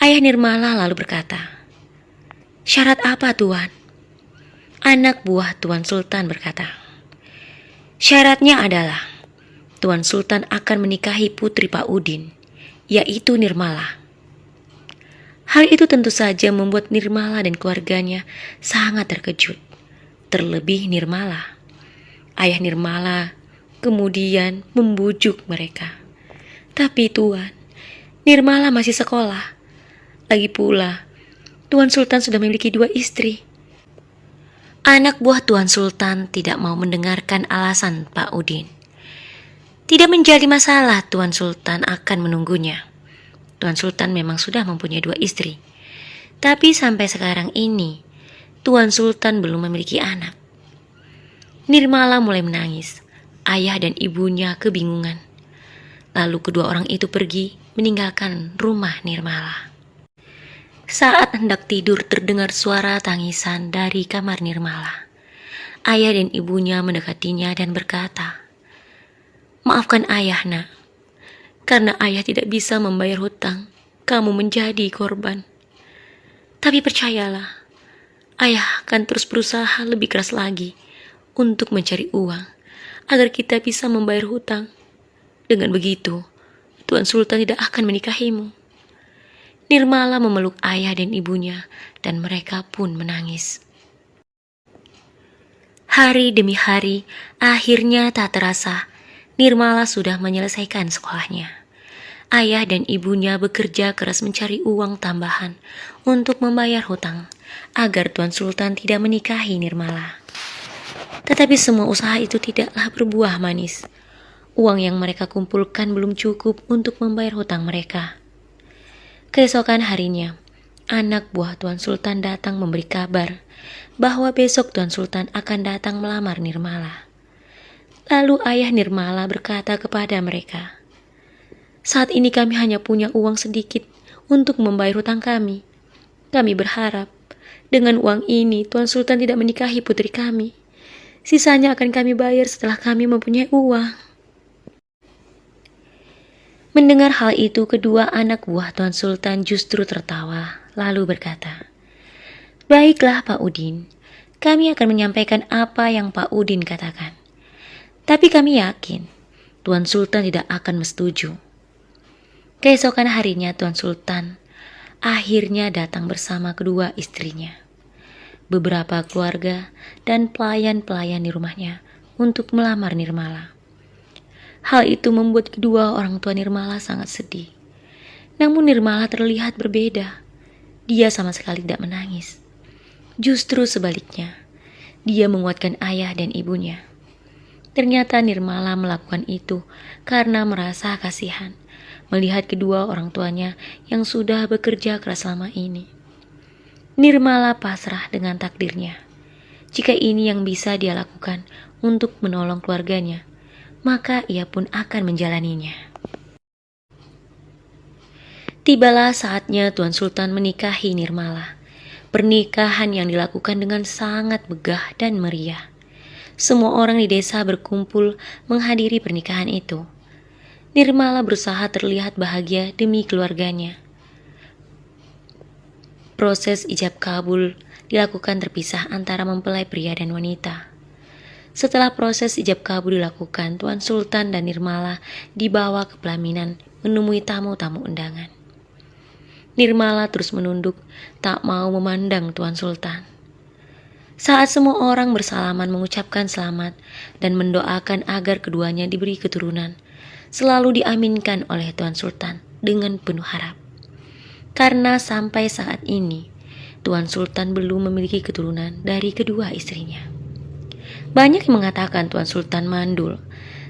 Ayah Nirmala lalu berkata, "Syarat apa, Tuan?" Anak buah Tuan Sultan berkata, "Syaratnya adalah Tuan Sultan akan menikahi putri Pak Udin, yaitu Nirmala." Hal itu tentu saja membuat Nirmala dan keluarganya sangat terkejut. Terlebih Nirmala. Ayah Nirmala kemudian membujuk mereka. "Tapi Tuan, Nirmala masih sekolah. Lagi pula, Tuan Sultan sudah memiliki 2 istri." Anak buah Tuan Sultan tidak mau mendengarkan alasan Pak Udin. Tidak menjadi masalah, Tuan Sultan akan menunggunya. Tuan Sultan memang sudah mempunyai 2 istri. Tapi sampai sekarang ini, Tuan Sultan belum memiliki anak. Nirmala mulai menangis. Ayah dan ibunya kebingungan. Lalu kedua orang itu pergi meninggalkan rumah Nirmala. Saat hendak tidur terdengar suara tangisan dari kamar Nirmala. Ayah dan ibunya mendekatinya dan berkata, "Maafkan ayah, nak. Karena ayah tidak bisa membayar hutang, kamu menjadi korban. Tapi percayalah, ayah akan terus berusaha lebih keras lagi untuk mencari uang agar kita bisa membayar hutang. Dengan begitu, Tuan Sultan tidak akan menikahimu." Nirmala memeluk ayah dan ibunya dan mereka pun menangis. Hari demi hari, akhirnya tak terasa, Nirmala sudah menyelesaikan sekolahnya. Ayah dan ibunya bekerja keras mencari uang tambahan untuk membayar hutang agar Tuan Sultan tidak menikahi Nirmala. Tetapi semua usaha itu tidaklah berbuah manis. Uang yang mereka kumpulkan belum cukup untuk membayar hutang mereka. Keesokan harinya, anak buah Tuan Sultan datang memberi kabar bahwa besok Tuan Sultan akan datang melamar Nirmala. Lalu ayah Nirmala berkata kepada mereka, "Saat ini kami hanya punya uang sedikit untuk membayar hutang kami. Kami berharap dengan uang ini Tuan Sultan tidak menikahi putri kami. Sisanya akan kami bayar setelah kami mempunyai uang." Mendengar hal itu, kedua anak buah Tuan Sultan justru tertawa, lalu berkata, "Baiklah Pak Udin, kami akan menyampaikan apa yang Pak Udin katakan. Tapi kami yakin Tuan Sultan tidak akan setuju." Keesokan harinya Tuan Sultan akhirnya datang bersama kedua istrinya, beberapa keluarga, dan pelayan-pelayan di rumahnya untuk melamar Nirmala. Hal itu membuat kedua orang tua Nirmala sangat sedih. Namun Nirmala terlihat berbeda. Dia sama sekali tidak menangis. Justru sebaliknya, dia menguatkan ayah dan ibunya. Ternyata Nirmala melakukan itu karena merasa kasihan melihat kedua orang tuanya yang sudah bekerja keras selama ini. Nirmala pasrah dengan takdirnya. Jika ini yang bisa dia lakukan untuk menolong keluarganya, maka ia pun akan menjalaninya. Tibalah saatnya Tuan Sultan menikahi Nirmala. Pernikahan yang dilakukan dengan sangat megah dan meriah. Semua orang di desa berkumpul menghadiri pernikahan itu. Nirmala berusaha terlihat bahagia demi keluarganya. Proses ijab kabul dilakukan terpisah antara mempelai pria dan wanita. Setelah proses ijab kabul dilakukan, Tuan Sultan dan Nirmala dibawa ke pelaminan menemui tamu-tamu undangan. Nirmala terus menunduk, tak mau memandang Tuan Sultan. Saat semua orang bersalaman mengucapkan selamat dan mendoakan agar keduanya diberi keturunan, selalu diaminkan oleh Tuan Sultan dengan penuh harap. Karena sampai saat ini, Tuan Sultan belum memiliki keturunan dari kedua istrinya. Banyak yang mengatakan Tuan Sultan mandul,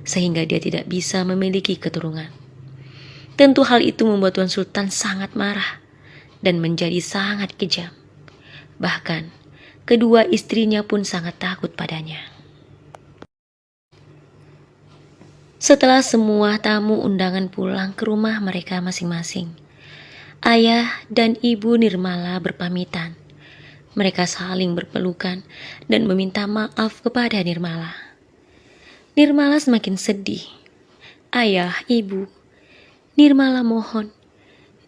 sehingga dia tidak bisa memiliki keturunan. Tentu hal itu membuat Tuan Sultan sangat marah dan menjadi sangat kejam. Bahkan, kedua istrinya pun sangat takut padanya. Setelah semua tamu undangan pulang ke rumah mereka masing-masing, ayah dan ibu Nirmala berpamitan. Mereka saling berpelukan dan meminta maaf kepada Nirmala. Nirmala semakin sedih. "Ayah, ibu, Nirmala mohon,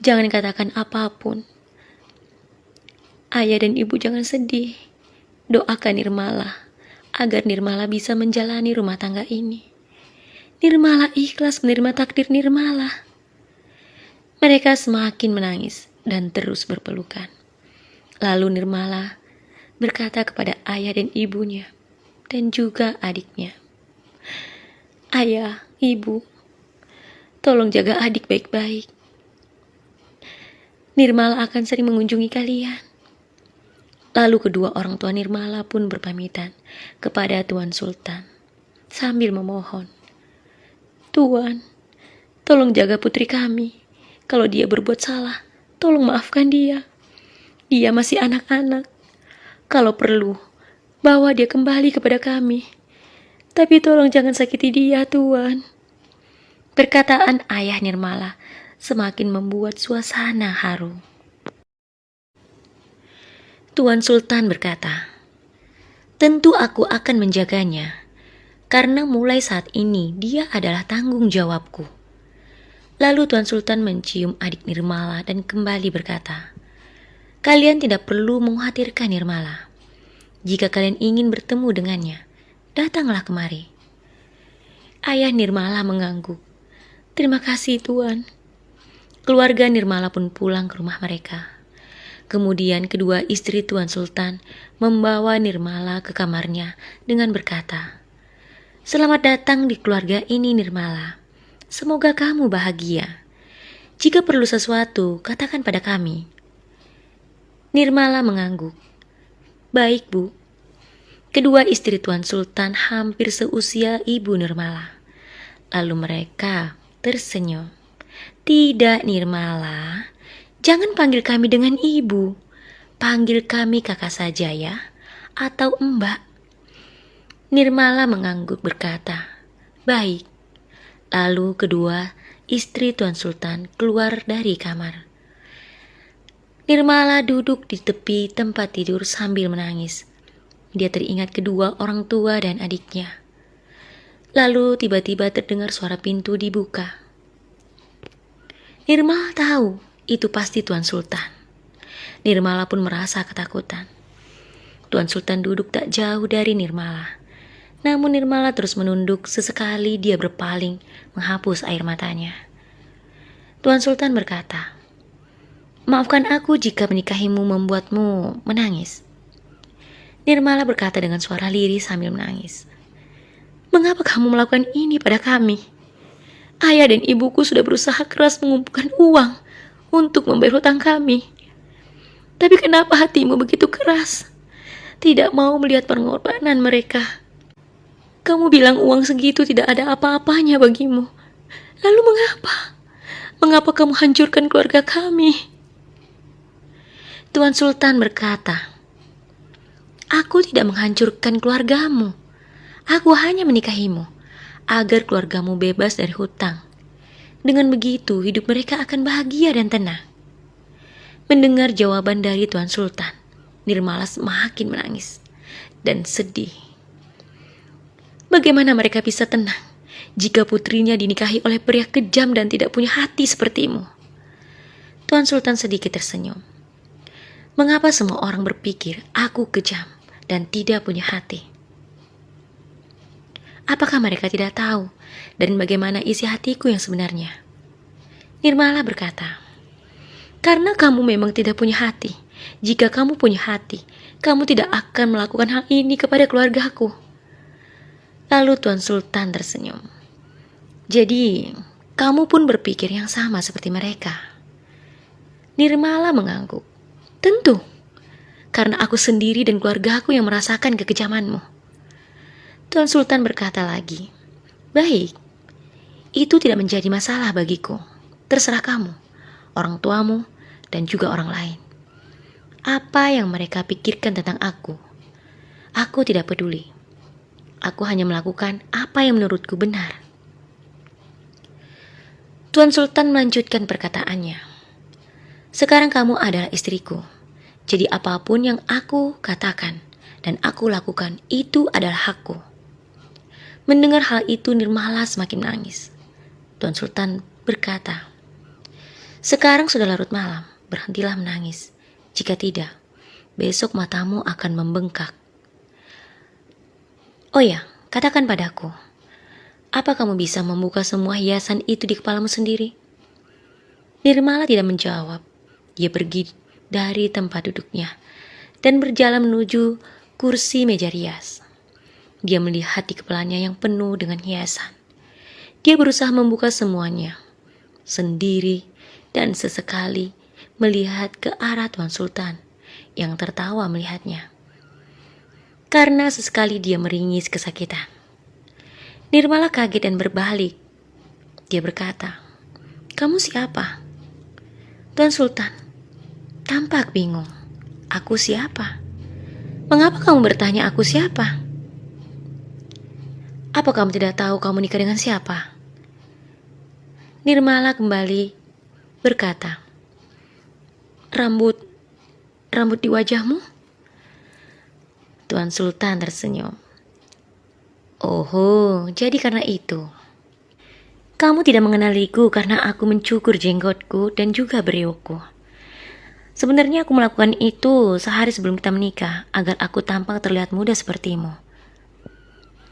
Jangan katakan apapun. Ayah dan ibu jangan sedih. Doakan Nirmala agar Nirmala bisa menjalani rumah tangga ini. Nirmala ikhlas menerima takdir Nirmala. Mereka semakin menangis dan terus berpelukan. Lalu Nirmala berkata kepada ayah dan ibunya dan juga adiknya, "Ayah, ibu, tolong jaga adik baik-baik. Nirmala akan sering mengunjungi kalian." Lalu kedua orang tua Nirmala pun berpamitan kepada Tuan Sultan sambil memohon, "Tuan, tolong jaga putri kami. Kalau dia berbuat salah, tolong maafkan dia. Dia masih anak-anak. Kalau perlu, bawa dia kembali kepada kami. Tapi tolong jangan sakiti dia, Tuan." Perkataan ayah Nirmala semakin membuat suasana haru. Tuan Sultan berkata, "Tentu aku akan menjaganya, karena mulai saat ini dia adalah tanggung jawabku." Lalu Tuan Sultan mencium adik Nirmala dan kembali berkata, "Kalian tidak perlu mengkhawatirkan Nirmala. Jika kalian ingin bertemu dengannya, datanglah kemari." Ayah Nirmala mengangguk. "Terima kasih, Tuan." Keluarga Nirmala pun pulang ke rumah mereka. Kemudian kedua istri Tuan Sultan membawa Nirmala ke kamarnya dengan berkata, "Selamat datang di keluarga ini, Nirmala. Semoga kamu bahagia. Jika perlu sesuatu, katakan pada kami." Nirmala mengangguk. "Baik, Bu." Kedua istri Tuan Sultan hampir seusia ibu Nirmala. Lalu mereka tersenyum. "Tidak, Nirmala. Jangan panggil kami dengan ibu. Panggil kami kakak saja ya, atau mbak." Nirmala mengangguk berkata, "Baik." Lalu kedua istri Tuan Sultan keluar dari kamar. Nirmala duduk di tepi tempat tidur sambil menangis. Dia teringat kedua orang tua dan adiknya. Lalu tiba-tiba terdengar suara pintu dibuka. Nirmala tahu itu pasti Tuan Sultan. Nirmala pun merasa ketakutan. Tuan Sultan duduk tak jauh dari Nirmala. Namun Nirmala terus menunduk, sesekali dia berpaling menghapus air matanya. Tuan Sultan berkata, "Maafkan aku jika menikahimu membuatmu menangis." Nirmala berkata dengan suara lirih sambil menangis, "Mengapa kamu melakukan ini pada kami? Ayah dan ibuku sudah berusaha keras mengumpulkan uang untuk membayar hutang kami. Tapi kenapa hatimu begitu keras? Tidak mau melihat pengorbanan mereka. Kamu bilang uang segitu tidak ada apa-apanya bagimu. Lalu mengapa? Mengapa kamu hancurkan keluarga kami?" Tuan Sultan berkata, "Aku tidak menghancurkan keluargamu. Aku hanya menikahimu agar keluargamu bebas dari hutang. Dengan begitu, hidup mereka akan bahagia dan tenang." Mendengar jawaban dari Tuan Sultan, Nirmala semakin menangis dan sedih. Bagaimana mereka bisa tenang jika putrinya dinikahi oleh pria kejam dan tidak punya hati sepertimu? Tuan Sultan sedikit tersenyum. "Mengapa semua orang berpikir aku kejam dan tidak punya hati? Apakah mereka tidak tahu dan bagaimana isi hatiku yang sebenarnya?" Nirmala berkata, "Karena kamu memang tidak punya hati. Jika kamu punya hati, kamu tidak akan melakukan hal ini kepada keluargaku." Lalu Tuan Sultan tersenyum. "Jadi, kamu pun berpikir yang sama seperti mereka?" Nirmala mengangguk. "Tentu, karena aku sendiri dan keluargaku yang merasakan kekejamanmu." Tuan Sultan berkata lagi, "Baik, itu tidak menjadi masalah bagiku. Terserah kamu, orang tuamu, dan juga orang lain. Apa yang mereka pikirkan tentang aku tidak peduli. Aku hanya melakukan apa yang menurutku benar." Tuan Sultan melanjutkan perkataannya, "Sekarang kamu adalah istriku. Jadi apapun yang aku katakan dan aku lakukan itu adalah hakku." Mendengar hal itu Nirmala semakin menangis. Tuan Sultan berkata, Sekarang sudah larut malam, berhentilah menangis. Jika tidak, besok matamu akan membengkak. Oh ya, katakan padaku, apa kamu bisa membuka semua hiasan itu di kepalamu sendiri? Nirmala tidak menjawab. Dia pergi dari tempat duduknya dan berjalan menuju kursi meja rias. Dia melihat di kepalanya yang penuh dengan hiasan. Dia berusaha membuka semuanya sendiri dan sesekali melihat ke arah Tuan Sultan yang tertawa melihatnya. Karena sesekali dia meringis kesakitan. Nirmala kaget dan berbalik. Dia berkata, "Kamu siapa?" Tuan Sultan tampak bingung. "Aku siapa? Mengapa kamu bertanya aku siapa? Apa kamu tidak tahu kamu nikah dengan siapa?" Nirmala kembali berkata, Rambut di wajahmu?" Tuan Sultan tersenyum. "Oh, jadi karena itu. Kamu tidak mengenaliku karena aku mencukur jenggotku dan juga beriukku. Sebenarnya aku melakukan itu sehari sebelum kita menikah agar aku tampak terlihat muda sepertimu."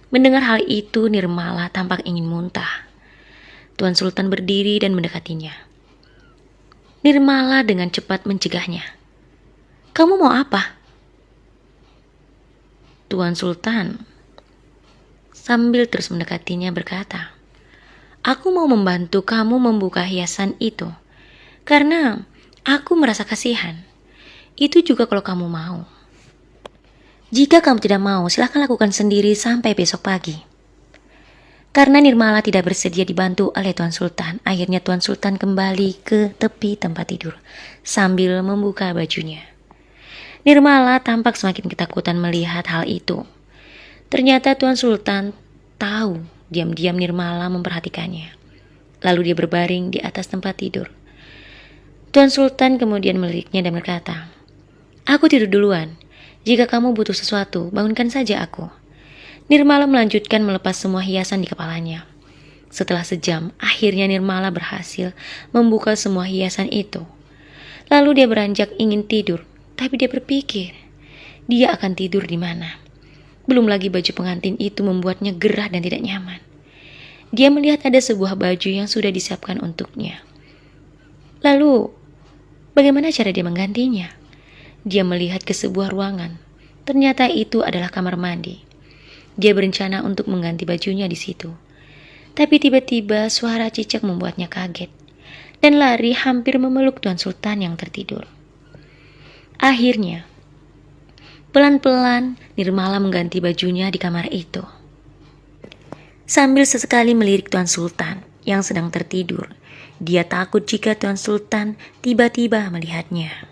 Mendengar hal itu, Nirmala tampak ingin muntah. Tuan Sultan berdiri dan mendekatinya. Nirmala dengan cepat mencegahnya. "Kamu mau apa?" Tuan Sultan sambil terus mendekatinya berkata, "Aku mau membantu kamu membuka hiasan itu karena aku merasa kasihan. Itu juga kalau kamu mau. Jika kamu tidak mau, silahkan lakukan sendiri sampai besok pagi." Karena Nirmala tidak bersedia dibantu oleh Tuan Sultan, akhirnya Tuan Sultan kembali ke tepi tempat tidur sambil membuka bajunya. Nirmala tampak semakin ketakutan melihat hal itu. Ternyata Tuan Sultan tahu diam-diam Nirmala memperhatikannya. Lalu dia berbaring di atas tempat tidur. Tuan Sultan kemudian meliriknya dan berkata, "Aku tidur duluan. Jika kamu butuh sesuatu, bangunkan saja aku." Nirmala melanjutkan melepas semua hiasan di kepalanya. Setelah sejam, akhirnya Nirmala berhasil membuka semua hiasan itu. Lalu dia beranjak ingin tidur, tapi dia berpikir, dia akan tidur di mana? Belum lagi baju pengantin itu membuatnya gerah dan tidak nyaman. Dia melihat ada sebuah baju yang sudah disiapkan untuknya. Lalu, bagaimana cara dia menggantinya? Dia melihat ke sebuah ruangan. Ternyata itu adalah kamar mandi. Dia berencana untuk mengganti bajunya di situ. Tapi tiba-tiba suara cicak membuatnya kaget dan lari hampir memeluk Tuan Sultan yang tertidur. Akhirnya, pelan-pelan Nirmala mengganti bajunya di kamar itu. Sambil sesekali melirik Tuan Sultan yang sedang tertidur, dia takut jika Tuan Sultan tiba-tiba melihatnya.